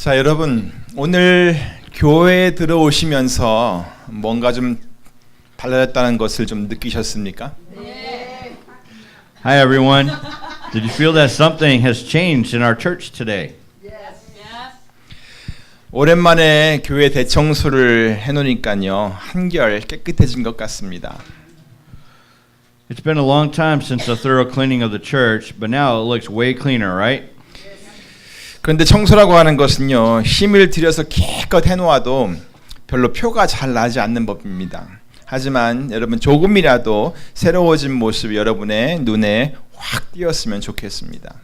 자, 여러분, 오늘 교회에 들어오시면서 뭔가 좀 달라졌다는 것을 좀 느끼셨습니까? Hi everyone. Did you feel that something has changed in our church today? 오랜만에 교회 대청소를 해놓으니까요, 한결 깨끗해진 것 같습니다. It's been a long time since a thorough cleaning of the church, but now it looks way cleaner, right? 그런데 청소라고 하는 것은요, 힘을 들여서 기껏 해놓아도 별로 표가 잘 나지 않는 법입니다. 하지만 여러분, 조금이라도 새로워진 모습이 여러분의 눈에 확 띄었으면 좋겠습니다.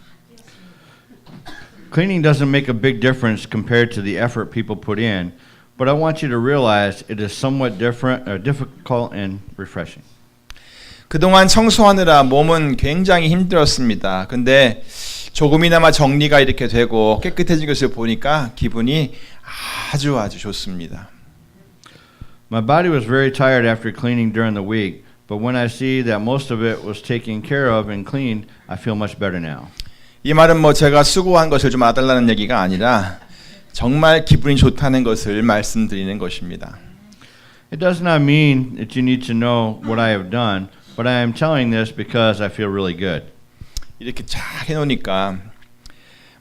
Cleaning doesn't make a big difference compared to the effort people put in, but I want you to realize it is somewhat difficult and refreshing. 그동안 청소하느라 몸은 굉장히 힘들었습니다. 근데 조금이나마 정리가 이렇게 되고 깨끗해진 것을 보니까 기분이 아주 좋습니다. My body was very tired after cleaning during the week, but when I see that most of it was taken care of and cleaned, I feel much better now. 이 말은 제가 수고한 것을 좀 알아달라는 얘기가 아니라 정말 기분이 좋다는 것을 말씀드리는 것입니다. It does not mean that you need to know what I have done, but I am telling this because I feel really good. 이렇게 쫙 해놓으니까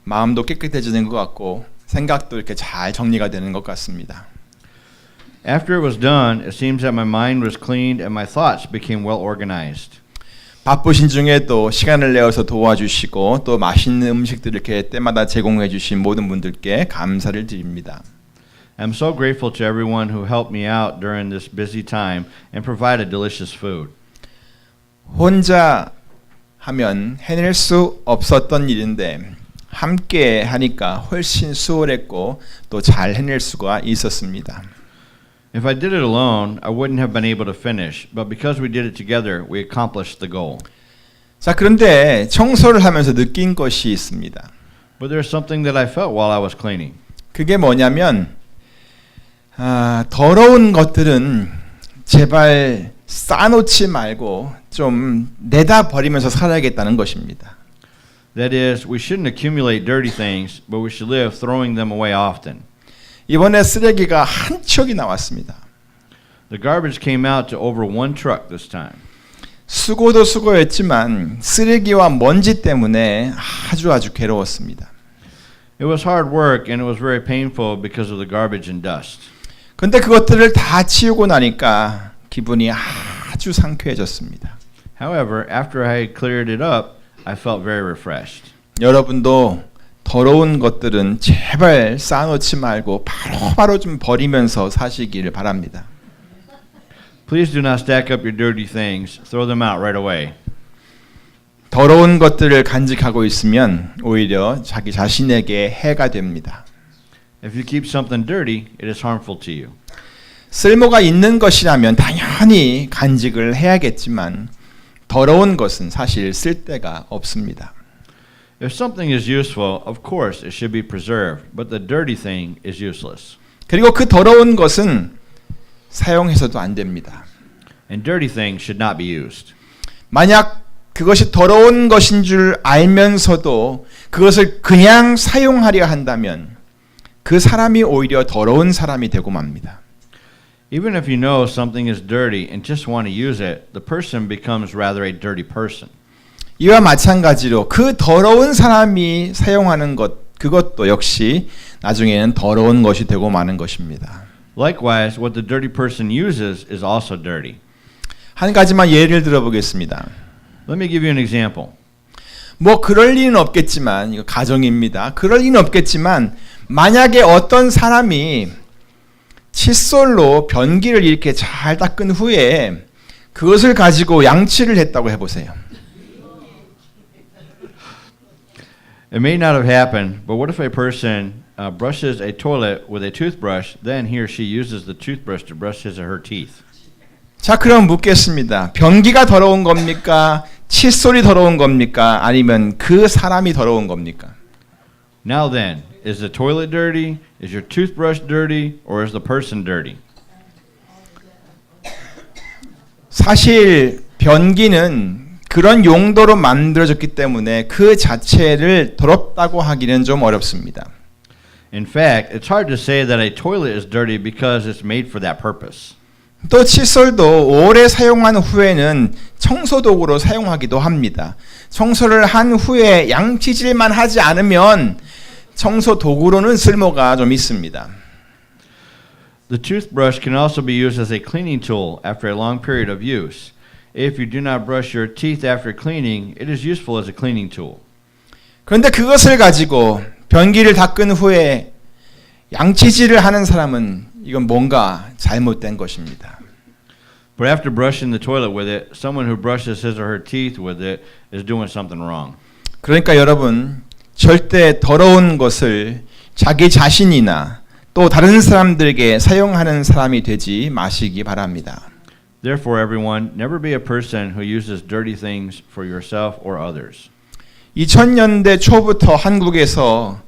마음도 깨끗해지는 것 같고 생각도 이렇게 잘 정리가 되는 것 같습니다. After it was done, it seems that my mind was cleaned and my thoughts became well organized. 바쁘신 중에도 시간을 내어서 도와주시고 또 맛있는 음식들 이렇게 때마다 제공해 주신 모든 분들께 감사를 드립니다. I'm so grateful to everyone who helped me out during this busy time and provided delicious food. 혼자 하면 해낼 수 없었던 일인데 함께 하니까 훨씬 수월했고 또 잘 해낼 수가 있었습니다. If I did it alone, I wouldn't have been able to finish, but because we did it together, we accomplished the goal. 자, 그런데 청소를 하면서 느낀 것이 있습니다. But there's something that I felt while I was cleaning. 그게 뭐냐면 더러운 것들은 제발 쌓아놓지 말고 좀 내다 버리면서 살아야겠다는 것입니다. That is, we shouldn't accumulate dirty things, but we should live throwing them away often. 이번에 쓰레기가 한 척이 나왔습니다. The garbage came out to over one truck this time. 수고도 수고였지만 쓰레기와 먼지 때문에 아주 괴로웠습니다. It was hard work and it was very painful because of the garbage and dust. 근데 그것들을 다 치우고 나니까 기분이 아주 상쾌해졌습니다. However, after I had cleared it up, I felt very refreshed. 여러분도 더러운 것들은 제발 쌓아놓지 말고 바로 좀 버리면서 사시기를 바랍니다. Please do not stack up your dirty things. Throw them out right away. 더러운 것들을 간직하고 있으면 오히려 자기 자신에게 해가 됩니다. If you keep something dirty, it is harmful to you. 쓸모가 있는 것이라면 당연히 간직을 해야겠지만 더러운 것은 사실 쓸데가 없습니다. If something is useful, of course it should be preserved, but the dirty thing is useless. 그리고 그 더러운 것은 사용해서도 안 됩니다. And dirty things should not be used. 만약 그것이 더러운 것인 줄 알면서도 그것을 그냥 사용하려 한다면 그 사람이 오히려 더러운 사람이 되고 맙니다. Even if you know something is dirty and just want to use it, the person becomes rather a dirty person. 이와 마찬가지로 그 더러운 사람이 사용하는 것, 그것도 역시 나중에는 더러운 것이 되고 마는 것입니다. Likewise, what the dirty person uses is also dirty. 한 가지만 예를 들어보겠습니다. Let me give you an example. 그럴 리는 없겠지만, 이거 가정입니다. 그럴 리는 없겠지만 만약에 어떤 사람이 칫솔로 변기를 이렇게 잘 닦은 후에 그것을 가지고 양치를 했다고 해보세요. It may not have happened, but what if a person brushes a toilet with a toothbrush, then he or she uses the toothbrush to brush his or her teeth? 자, 그럼 묻겠습니다. 변기가 더러운 겁니까? 칫솔이 더러운 겁니까? 아니면 그 사람이 더러운 겁니까? Now then, is the toilet dirty? Is your toothbrush dirty? Or is the person dirty? 사실 변기는 그런 용도로 만들어졌기 때문에 그 자체를 더럽다고 하기는 좀 어렵습니다. In fact, it's hard to say that a toilet is dirty because it's made for that purpose. 또 칫솔도 오래 사용한 후에는 청소 도구로 사용하기도 합니다. 청소를 한 후에 양치질만 하지 않으면 청소 도구로는 쓸모가 좀 있습니다. The toothbrush can also be used as a cleaning tool after a long period of use. If you do not brush your teeth after cleaning, it is useful as a cleaning tool. 그런데 그것을 가지고 변기를 닦은 후에 양치질을 하는 사람은 이건 뭔가 잘못된 것입니다. But after brushing the toilet with it, someone who brushes his or her teeth with it is doing something wrong. 그러니까 여러분 절대 더러운 것을 자기 자신이나 또 다른 사람들에게 사용하는 사람이 되지 마시기 바랍니다. Therefore, everyone, never be a person who uses dirty things for yourself or others. 2000년대 초부터 한국에서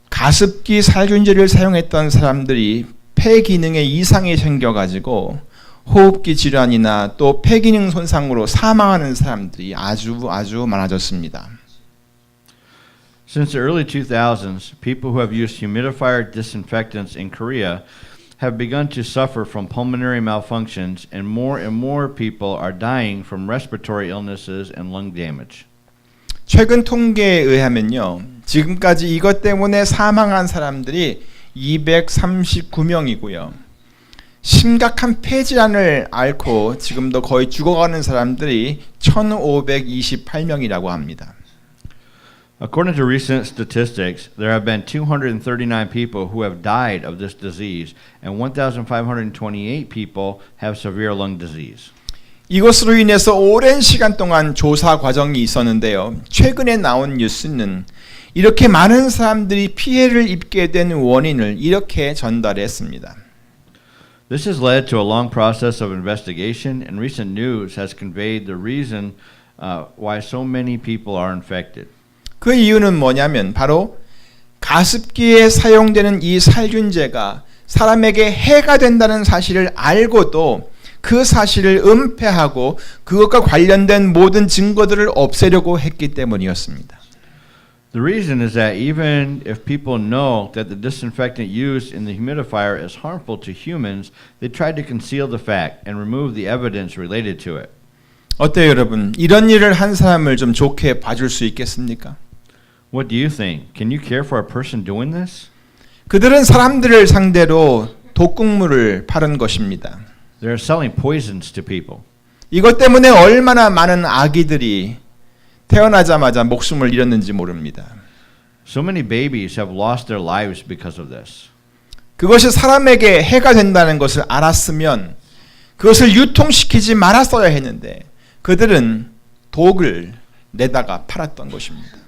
가습기 살균제를 사용했던 사람들이 폐 기능에 이상이 생겨가지고 호흡기 질환이나 또 폐 기능 손상으로 사망하는 사람들이 아주 많아졌습니다. Since the early 2000s, people who have used humidifier disinfectants in Korea have begun to suffer from pulmonary malfunctions, and more people are dying from respiratory illnesses and lung damage. 최근 통계에 의하면요, 지금까지 이것 때문에 사망한 사람들이 239명이고요. 심각한 폐질환을 앓고 지금도 거의 죽어가는 사람들이 1,528명이라고 합니다. According to recent statistics, there have been 239 people who have died of this disease, and 1,528 people have severe lung disease. 이것으로 인해서 오랜 시간 동안 조사 과정이 있었는데요. 최근에 나온 뉴스는 이렇게 많은 사람들이 피해를 입게 된 원인을 이렇게 전달했습니다. This has led to a long process of investigation, and recent news has conveyed the reason why so many people are infected. 그 이유는 뭐냐면 바로 가습기에 사용되는 이 살균제가 사람에게 해가 된다는 사실을 알고도 그 사실을 은폐하고 그것과 관련된 모든 증거들을 없애려고 했기 때문이었습니다. The reason is that even if people know that the disinfectant used in the humidifier is harmful to humans, they tried to conceal the fact and remove the evidence related to it. 어때요, 여러분? 이런 일을 한 사람을 좀 좋게 봐줄 수 있겠습니까? What do you think? Can you care for a person doing this? 그들은 사람들을 상대로 독극물을 파는 것입니다. They're selling poisons to people. 이것 때문에 얼마나 많은 아기들이 태어나자마자 목숨을 잃었는지 모릅니다. So many babies have lost their lives because of this. 그것이 사람에게 해가 된다는 것을 알았으면 그것을 유통시키지 말았어야 했는데 그들은 독을 내다가 팔았던 것입니다.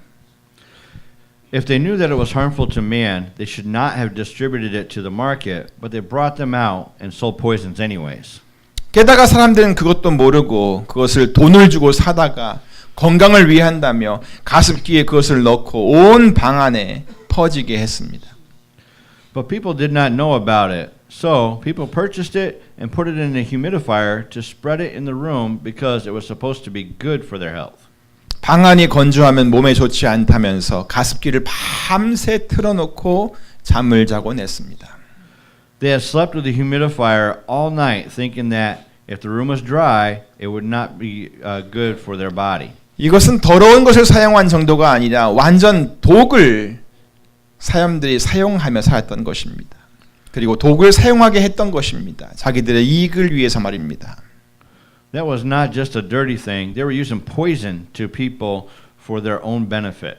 If they knew that it was harmful to man, they should not have distributed it to the market, but they brought them out and sold poisons anyways. 게다가 사람들은 그것도 모르고 그것을 돈을 주고 사다가 건강을 위한다며 가습기에 그것을 넣고 온 방 안에 퍼지게 했습니다. But people did not know about it, so people purchased it and put it in a humidifier to spread it in the room because it was supposed to be good for their health. 방 안이 건조하면 몸에 좋지 않다면서 가습기를 밤새 틀어놓고 잠을 자곤 했습니다. They had slept with the humidifier all night thinking that if the room was dry, it would not be good for their body. 이것은 더러운 것을 사용한 정도가 아니라 완전 독을 사람들이 사용하며 살았던 것입니다. 그리고 독을 사용하게 했던 것입니다. 자기들의 이익을 위해서 말입니다. That was not just a dirty thing. They were using poison to people for their own benefit.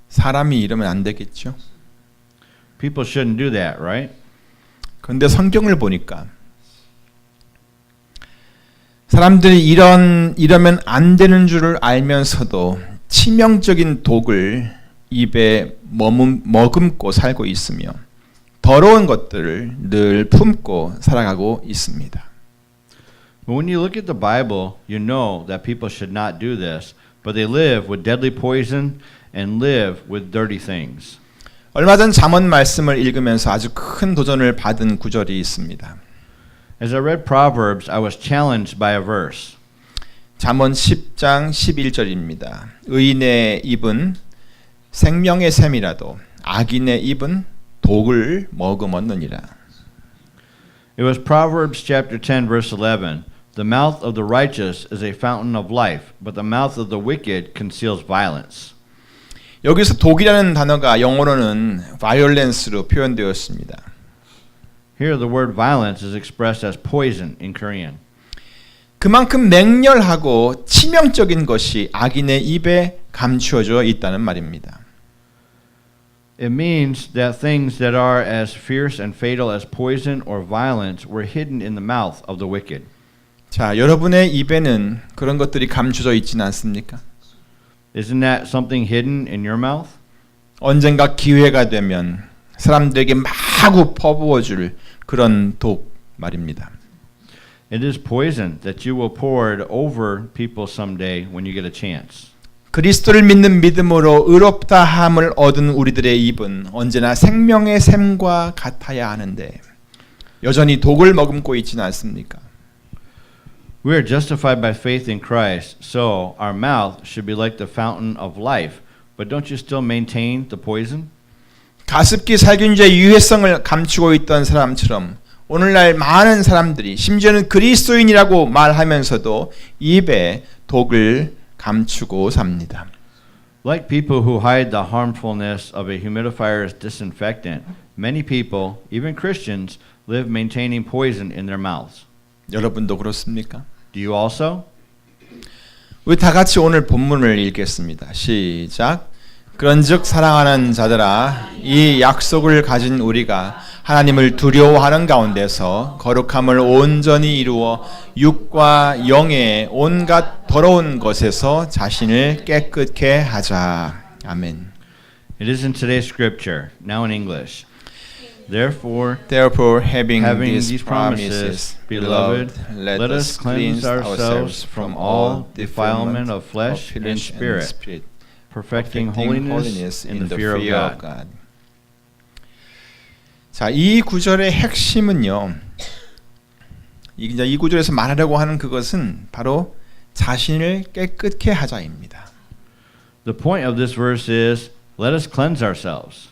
사람이 이러면 안 되겠죠. People shouldn't do that, right? 그런데 성경을 보니까 사람들이 이러면 안 되는 줄을 알면서도 치명적인 독을 입에 머금고 살고 있으며 더러운 것들을 늘 품고 살아가고 있습니다. But when you look at the Bible, you know that people should not do this, but they live with deadly poison and live with dirty things. 얼마 전 잠언 말씀을 읽으면서 아주 큰 도전을 받은 구절이 있습니다. As I read Proverbs, I was challenged by a verse. 잠언 10장 11절입니다. 의인의 입은 생명의 샘이라도 악인의 입은 독을 머금었느니라. It was Proverbs chapter 10 verse 11. The mouth of the righteous is a fountain of life, but the mouth of the wicked conceals violence. 여기서 독이라는 단어가 영어로는 violence로 표현되었습니다. Here the word violence is expressed as poison in Korean. 그만큼 맹렬하고 치명적인 것이 악인의 입에 감추어져 있다는 말입니다. It means that things that are as fierce and fatal as poison or violence were hidden in the mouth of the wicked. 자, 여러분의 입에는 그런 것들이 감춰져 있지는 않습니까? Isn't that something hidden in your mouth? 언젠가 기회가 되면 사람들에게 마구 퍼부어 줄 그런 독 말입니다. It is poison that you will pour it over people someday when you get a chance. 그리스도를 믿는 믿음으로 의롭다함을 얻은 우리들의 입은 언제나 생명의 샘과 같아야 하는데 여전히 독을 머금고 있지는 않습니까? We are justified by faith in Christ, so our mouth should be like the fountain of life. But don't you still maintain the poison? 가습기 살균제의 유해성을 감추고 있던 사람처럼 오늘날 많은 사람들이 심지어는 그리스도인이라고 말하면서도 입에 독을 감추고 삽니다. Like people who hide the harmfulness of a humidifier's disinfectant, many people, even Christians, live maintaining poison in their mouths. 여러분도 그렇습니까? Do you also? 우리 다 같이 오늘 본문을 읽겠습니다. 시작. 그런즉 사랑하는 자들아 이 약속을 가진 우리가 하나님을 두려워하는 가운데서 거룩함을 온전히 이루어 육과 영의 온갖 더러운 것에서 자신을 깨끗게 하자. 아멘. It is in today's scripture, now in English. Therefore, having these these promises, beloved, let us cleanse ourselves from all defilement of flesh and spirit, perfecting holiness in the fear of God. 자, 이 구절의 핵심은요. 이 구절에서 말하려고 하는 그것은 바로 자신을 깨끗게 하자입니다. The point of this verse is, let us cleanse ourselves.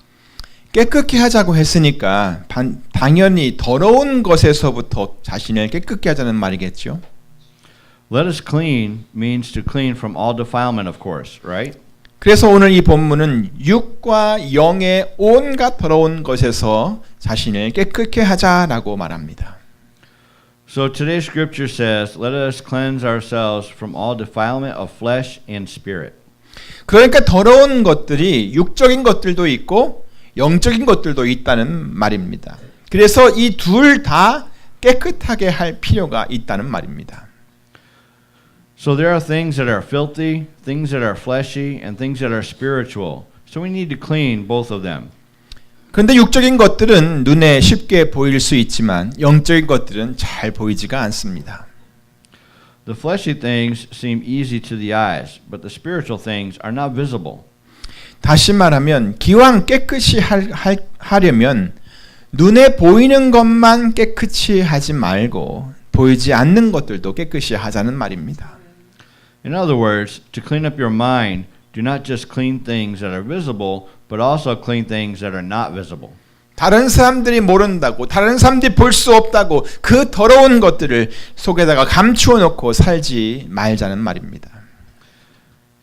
깨끗게 하자고 했으니까 당연히 더러운 것에서부터 자신을 깨끗게 하자는 말이겠죠. Let us clean means to clean from all defilement, of course, right? 그래서 오늘 이 본문은 육과 영의 온갖 더러운 것에서 자신을 깨끗게 하자라고 말합니다. So today's scripture says, let us cleanse ourselves from all defilement of flesh and spirit. 그러니까 더러운 것들이 육적인 것들도 있고 영적인 것들도 있다는 말입니다. 그래서 이 둘 다 깨끗하게 할 필요가 있다는 말입니다. So there are things that are filthy, things that are fleshy, and things that are spiritual. So we need to clean both of them. 그런데 육적인 것들은 눈에 쉽게 보일 수 있지만 영적인 것들은 잘 보이지가 않습니다. The fleshy things seem easy to the eyes, but the spiritual things are not visible. 다시 말하면 기왕 깨끗이 하려면 눈에 보이는 것만 깨끗이 하지 말고 보이지 않는 것들도 깨끗이 하자는 말입니다. In other words, to clean up your mind, do not just clean things that are visible, but also clean things that are not visible. 다른 사람들이 모른다고, 다른 사람들이 볼 수 없다고 그 더러운 것들을 속에다가 감추어 놓고 살지 말자는 말입니다.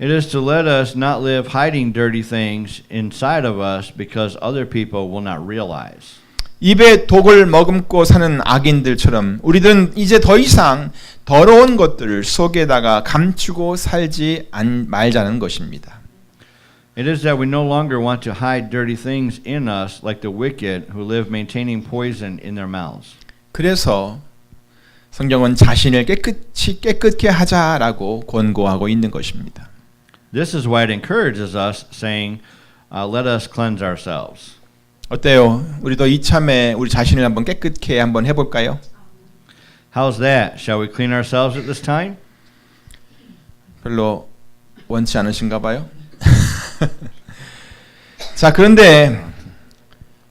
It is to let us not live hiding dirty things inside of us because other people will not realize. 입에 독을 머금고 사는 악인들처럼 우리들은 이제 더 이상 더러운 것들을 속에다가 감추고 살지 말자는 것입니다. It is that we no longer want to hide dirty things in us like the wicked who live maintaining poison in their mouths. 그래서 성경은 자신을 깨끗게 하자라고 권고하고 있는 것입니다. This is why it encourages us, saying, let us cleanse ourselves. 어때요? 우리도 이참에 우리 자신을 한번 깨끗게 한번 해볼까요? How's that? Shall we clean ourselves at this time? 별로 원치 않으신가 봐요. 자, 그런데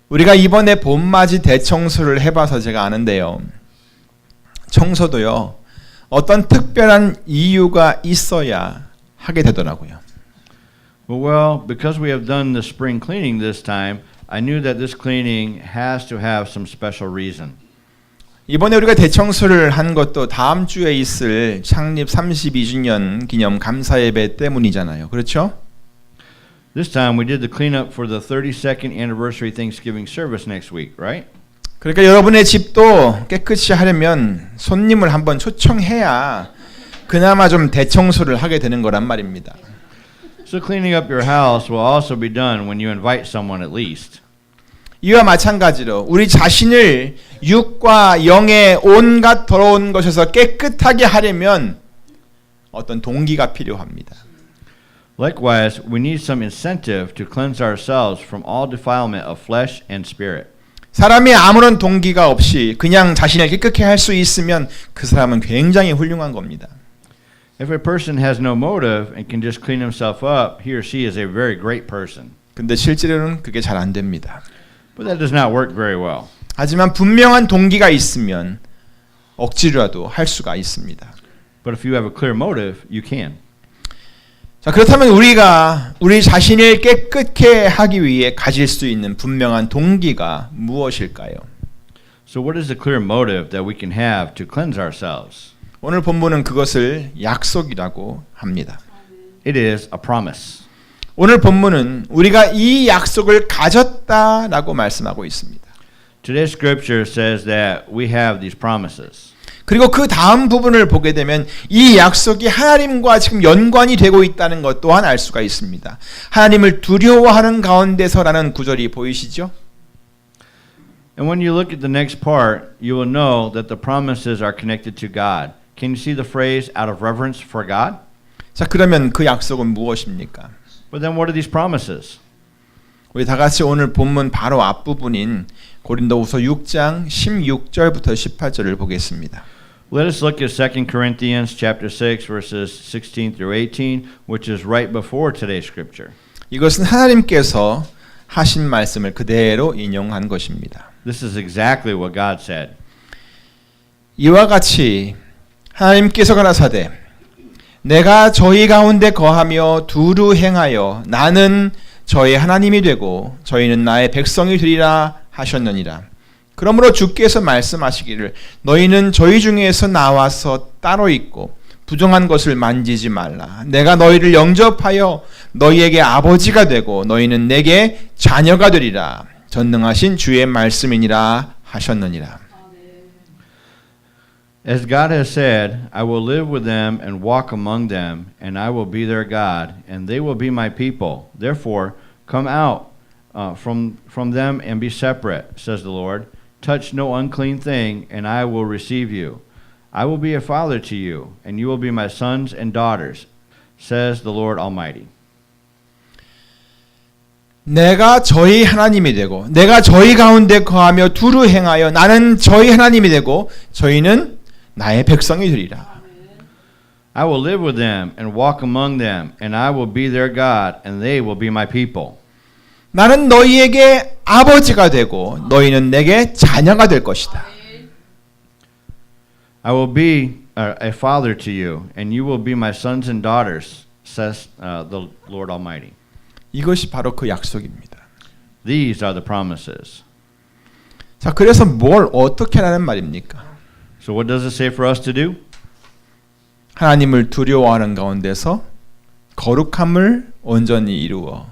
우리가 이번에 봄맞이 대청소를 해봐서 제가 아는데요. 청소도요. 어떤 특별한 이유가 있어야 하게 되더라고요. Well, because we have done the spring cleaning this time, I knew that this cleaning has to have some special reason. 이번에 우리가 대청소를 한 것도 다음 주에 있을 창립 32주년 기념 감사 예배 때문이잖아요. 그렇죠? This time we did the cleanup for the 32nd anniversary Thanksgiving service next week, right? 그러니까 여러분의 집도 깨끗이 하려면 손님을 한번 초청해야 그나마 좀 대청소를 하게 되는 거란 말입니다. So cleaning up your house will also be done when you invite someone at least. 이와 마찬가지로 우리 자신을 육과 영의 온갖 더러운 것에서 깨끗하게 하려면 어떤 동기가 필요합니다. Likewise, we need some incentive to cleanse ourselves from all defilement of flesh and spirit. 사람이 아무런 동기가 없이 그냥 자신을 깨끗게 할 수 있으면 그 사람은 굉장히 훌륭한 겁니다. If a person has no motive and can just clean himself up, he or she is a very great person. 근데 실제로는 그게 잘 안 됩니다. But that does not work very well. 하지만 분명한 동기가 있으면 억지로라도 할 수가 있습니다. But if you have a clear motive, you can. 자, 그렇다면 우리가 우리 자신을 깨끗게 하기 위해 가질 수 있는 분명한 동기가 무엇일까요? So what is the clear motive that we can have to cleanse ourselves? 오늘 본문은 그것을 약속이라고 합니다. It is a promise. 오늘 본문은 우리가 이 약속을 가졌다라고 말씀하고 있습니다. Today's scripture says that we have these promises. 그리고 그 다음 부분을 보게 되면 이 약속이 하나님과 지금 연관이 되고 있다는 것 또한 알 수가 있습니다. 하나님을 두려워하는 가운데서라는 구절이 보이시죠? And when you look at the next part, you will know that the promises are connected to God. Can you see the phrase out of reverence for God? 자, 그러면 그 약속은 무엇입니까? But then what are these promises? 우리 다 같이 오늘 본문 바로 앞부분인 고린도후서 6장 16절부터 18절을 보겠습니다. Let us look at 2 Corinthians chapter 6 verses 16 through 18, which is right before today's scripture. 이것은 하나님께서 하신 말씀을 그대로 인용한 것입니다. This is exactly what God said. 이와 같이 하나님께서 가라사대 내가 저희 가운데 거하며 두루 행하여 나는 저의 하나님이 되고 저희는 나의 백성이 되리라 하셨느니라. 그러므로 주께서 말씀하시기를 너희는 저희 중에서 나와서 따로 있고 부정한 것을 만지지 말라. 내가 너희를 영접하여 너희에게 아버지가 되고 너희는 내게 자녀가 되리라. 전능하신 주의 말씀이니라 하셨느니라. As God has said, I will live with them and walk among them, and I will be their God, and they will be my people. Therefore, come out from them and be separate, says the Lord. Touch no unclean thing, and I will receive you. I will be a father to you, and you will be my sons and daughters, says the Lord Almighty. 내가 저희 하나님이 되고 내가 저희 가운데 거하며 두루 행하여 나는 저희 하나님이 되고 저희는 나의 백성이 되리라. I will live with them and walk among them, and I will be their God, and they will be my people. 나는 너희에게 아버지가 되고 너희는 내게 자녀가 될 것이다. I will be a father to you, and you will be my sons and daughters, says the Lord Almighty. 이것이 바로 그 약속입니다. These are the promises. 자, 그래서 뭘 어떻게 하라는 말입니까? So what does it say for us to do? 하나님을 두려워하는 가운데서 거룩함을 온전히 이루어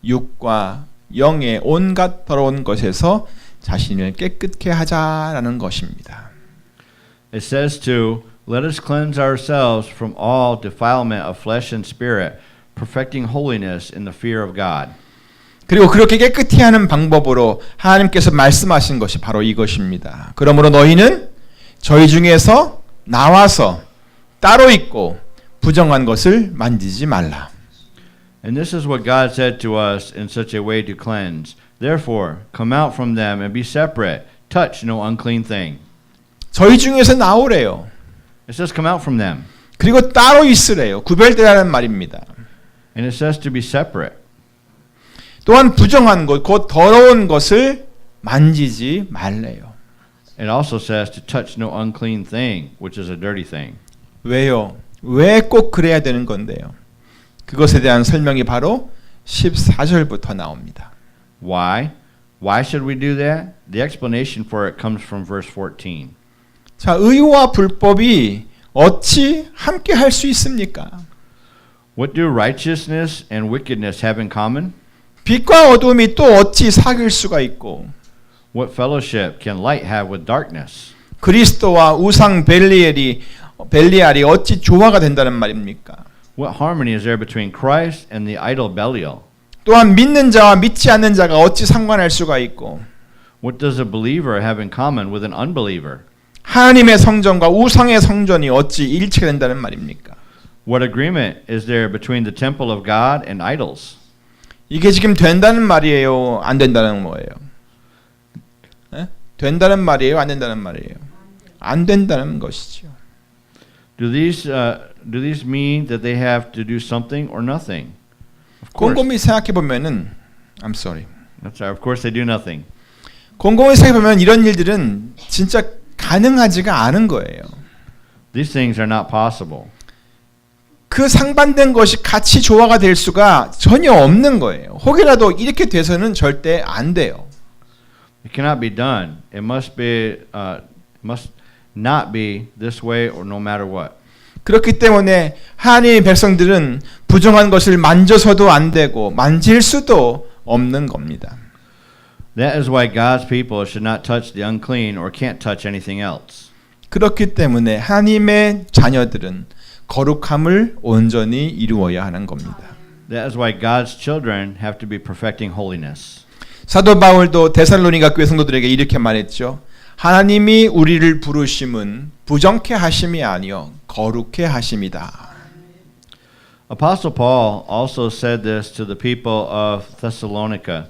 육과 영의 온갖 더러운 것에서 자신을 깨끗게 하자라는 것입니다. It says to let us cleanse ourselves from all defilement of flesh and spirit, perfecting holiness in the fear of God. 그리고 그렇게 깨끗히 하는 방법으로 하나님께서 말씀하신 것이 바로 이것입니다. 그러므로 너희는 저희 중에서 나와서 따로 있고 부정한 것을 만지지 말라. And this is what God said to us in such a way to cleanse. Therefore, come out from them and be separate. Touch no unclean thing. 저희 중에서 나오래요. It says come out from them. 그리고 따로 있으래요. 구별되라는 말입니다. And it says to be separate. 또한 부정한 것, 곧 더러운 것을 만지지 말래요. It also says to touch no unclean thing, which is a dirty thing. 왜요? 왜 꼭 그래야 되는 건데요? 그것에 대한 설명이 바로 14절부터 나옵니다. Why? Why should we do that? The explanation for it comes from verse 14. 자, 의와 불법이 어찌 함께 할 수 있습니까? What do righteousness and wickedness have in common? 빛과 어둠이 또 어찌 사귈 수가 있고 What fellowship can light have with darkness? 그리스도와 우상 벨리알이 어찌 조화가 된다는 말입니까? What harmony is there between Christ and the idol Belial? 또한 믿는 자와 믿지 않는 자가 어찌 상관할 수가 있고 What does a believer have in common with an unbeliever? 하나님의 성전과 우상의 성전이 어찌 일치가 된다는 말입니까? What agreement is there between the temple of God and idols? 이게 지금 된다는 말이에요? 안 된다는 뭐예요? 에? 된다는 말이에요? 안 된다는 말이에요? 안 된다는 것이죠. Do these mean that they have to do something or nothing? Of course. 곰곰이 생각해 보면은 I'm sorry. That's right. Of course they do nothing. 곰곰이 생각해 보면 이런 일들은 진짜 가능하지가 않은 거예요. These things are not possible. 그 상반된 것이 같이 조화가 될 수가 전혀 없는 거예요. 혹이라도 이렇게 돼서는 절대 안 돼요. It cannot be done. It must not be this way or no matter what. 그렇기 때문에 하나님의 백성들은 부정한 것을 만져서도 안 되고 만질 수도 없는 겁니다. That is why God's people should not touch the unclean or can't touch anything else. 그렇기 때문에 하나님의 자녀들은 거룩함을 온전히 이루어야 하는 겁니다. That is why God's children have to be perfecting holiness. 사도 바울도 데살로니가 교회 성도들에게 이렇게 말했죠. 하나님이 우리를 부르심은 부정케 하심이 아니요 거룩케 하심이다. Apostle Paul also said this to the people of Thessalonica.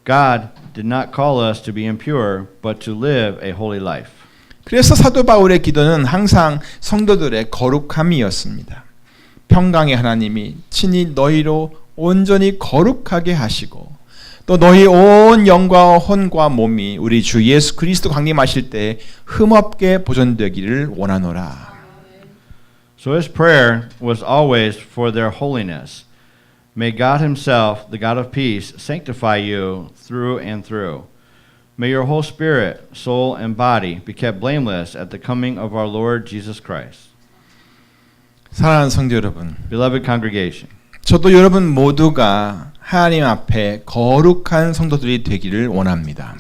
God did not call us to be impure, but to live a holy life. 그래서 사도 바울의 기도는 항상 성도들의 거룩함이었습니다. 평강의 하나님이 친히 너희로 온전히 거룩하게 하시고 또 너희 온 영과 혼과 몸이 우리 주 예수 그리스도 강림하실 때 흠없게 보존되기를 원하노라. So his prayer was always for their holiness. May God himself, the God of peace, sanctify you through and through. May your whole spirit, soul, and body be kept blameless at the coming of our Lord Jesus Christ. 사랑하는 성도 여러분, Beloved congregation, 저도 여러분 모두가 하나님 앞에 거룩한 성도들이 되기를 원합니다.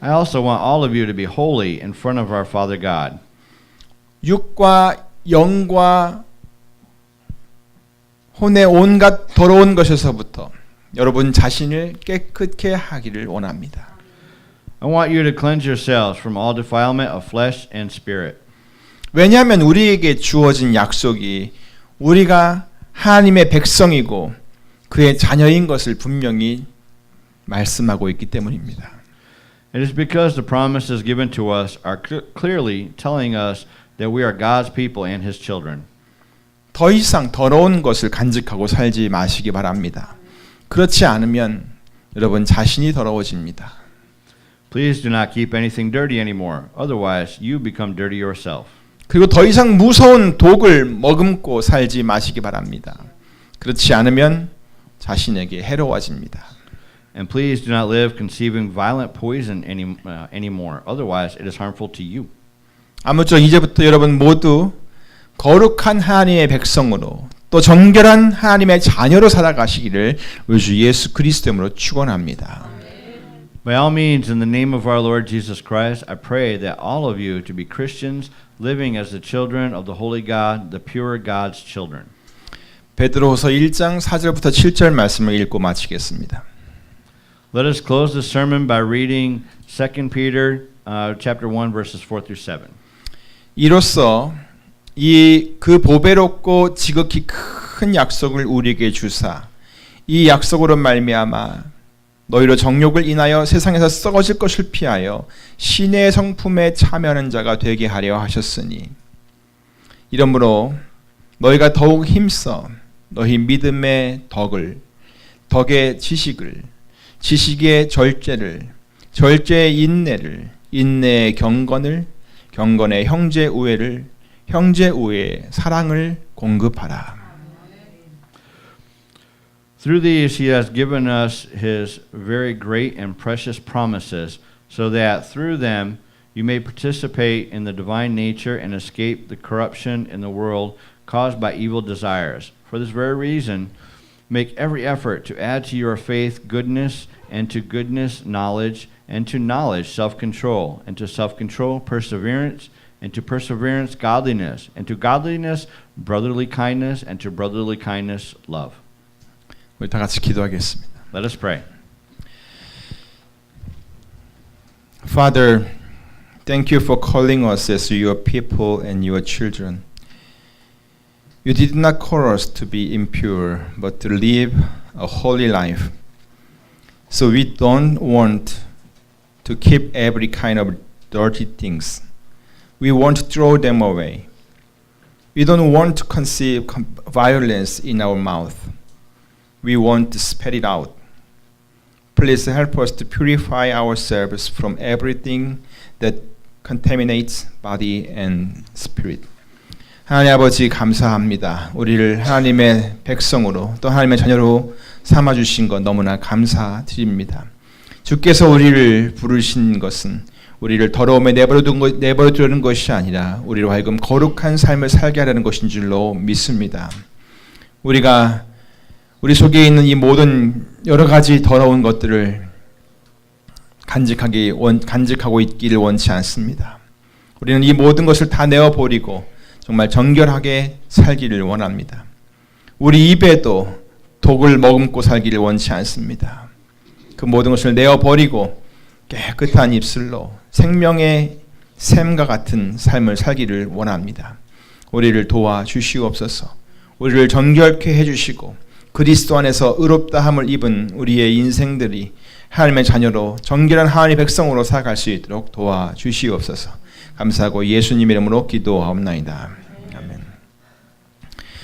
I also want all of you to be holy in front of our Father God. 육과 영과 혼의 온갖 더러운 것에서부터 여러분 자신을 깨끗게 하기를 원합니다. I want you to cleanse yourselves from all defilement of flesh and spirit. 왜냐하면 우리에게 주어진 약속이 우리가 하나님의 백성이고 그의 자녀인 것을 분명히 말씀하고 있기 때문입니다. It is because the promises given to us are clearly telling us that we are God's people and his children. 더 이상 더러운 것을 간직하고 살지 마시기 바랍니다. 그렇지 않으면 여러분 자신이 더러워집니다. Please do not keep anything dirty anymore. Otherwise, you become dirty yourself. 그리고 더 이상 무서운 독을 머금고 살지 마시기 바랍니다. 그렇지 않으면 자신에게 해로워집니다. And please do not live conceiving violent poison anymore. Otherwise, it is harmful to you. 아무쪼록 이제부터 여러분 모두 거룩한 하나님의 백성으로 또 정결한 하나님의 자녀로 살아가시기를 우리 주 예수 그리스도로 축원합니다. By all means, in the name of our Lord Jesus Christ, I pray that all of you to be Christians, living as the children of the Holy God, the pure God's children. 베드로후서 1장 4절부터 7절 말씀을 읽고 마치겠습니다. Let us close this sermon by reading 2 Peter chapter 1 verses 4 through 7. 이로써 그 보배롭고 지극히 큰 약속을 우리에게 주사 이 약속으로 말미암아 너희로 정욕을 인하여 세상에서 썩어질 것을 피하여 신의 성품에 참여하는 자가 되게 하려 하셨으니 이러므로 너희가 더욱 힘써 너희 믿음의 덕의 지식을 지식의 절제를 절제의 인내를 인내의 경건의 형제 우애를 형제 우애의 사랑을 공급하라. Through these he has given us his very great and precious promises, so that through them you may participate in the divine nature and escape the corruption in the world caused by evil desires. For this very reason, make every effort to add to your faith goodness, and to goodness knowledge, and to knowledge self-control, and to self-control perseverance, and to perseverance godliness, and to godliness brotherly kindness, and to brotherly kindness love. 우리 다 같이 기도하겠습니다. Let us pray. Father, thank you for calling us as your people and your children. You did not call us to be impure, but to live a holy life. So we don't want to keep every kind of dirty things. We want to throw them away. We don't want to conceive violence in our mouth. We want to spit it out. Please help us to purify ourselves from everything that contaminates body and spirit. 하나님 아버지 감사합니다. 우리를 하나님의 백성으로 또 하나님의 자녀로 삼아주신 것 너무나 감사드립니다. 주께서 우리를 부르신 것은 우리를 더러움에 내버려두는 것이 아니라 우리로 하여금 거룩한 삶을 살게 하려는 것인 줄로 믿습니다. 우리가 우리 속에 있는 이 모든 여러 가지 더러운 것들을 간직하고 있기를 원치 않습니다. 우리는 이 모든 것을 다 내어버리고 정말 정결하게 살기를 원합니다. 우리 입에도 독을 머금고 살기를 원치 않습니다. 그 모든 것을 내어버리고 깨끗한 입술로 생명의 샘과 같은 삶을 살기를 원합니다. 우리를 도와주시옵소서. 우리를 정결케 해주시고 그리스도 안에서 의롭다함을 입은 우리의 인생들이 하나님의 자녀로 정결한 하나님의 백성으로 살아갈 수 있도록 도와주시옵소서. 감사하고 예수님 이름으로 기도하옵나이다.